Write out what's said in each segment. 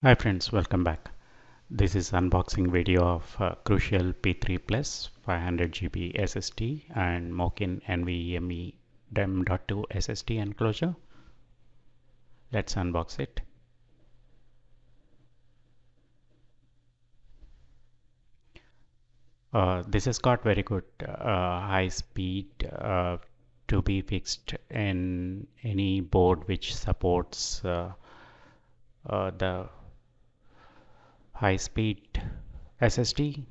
Hi friends, welcome back. This is unboxing video of Crucial P3 Plus 500 GB SSD and Mokin NVMe M.2 SSD enclosure. Let's unbox it. This has got very good high speed to be fixed in any board which supports the high speed SSD.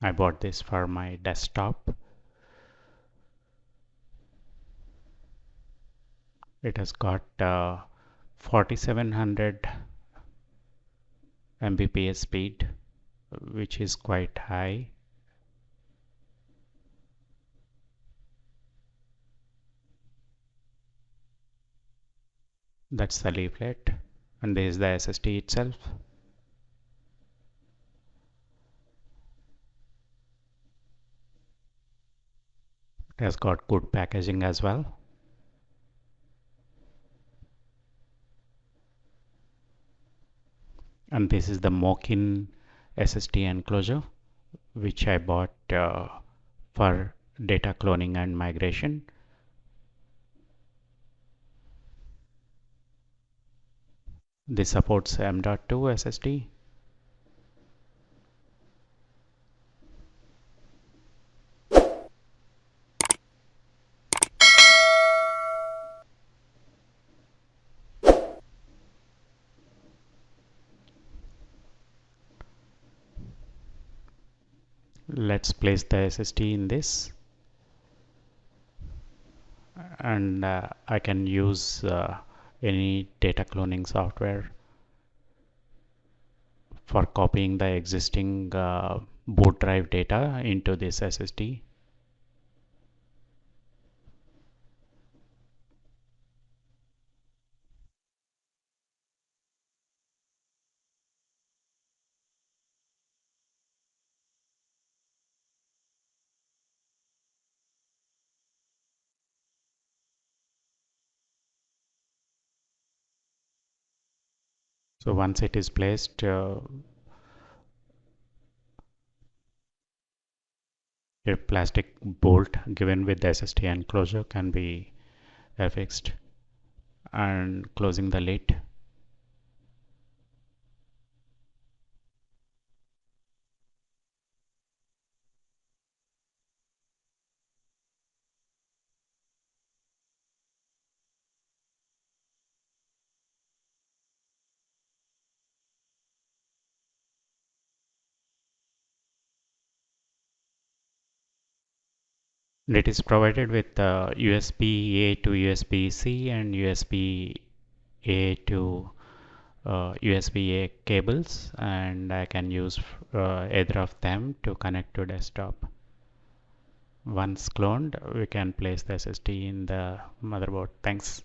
I bought this for my desktop. It has got 4700 Mbps speed, which is quite high. That's the leaflet, and this is the SSD itself. It has got good packaging as well. And this is the Mokin SSD enclosure, which I bought for data cloning and migration. This supports M.2 SSD. Let's place the SSD in this, and I can use any data cloning software for copying the existing boot drive data into this SSD. So once it is placed, a plastic bolt given with the SSD enclosure can be affixed, and closing the lid. It is provided with USB-A to USB-C and USB-A to USB-A cables, and I can use either of them to connect to desktop. Once cloned, we can place the SSD in the motherboard. Thanks.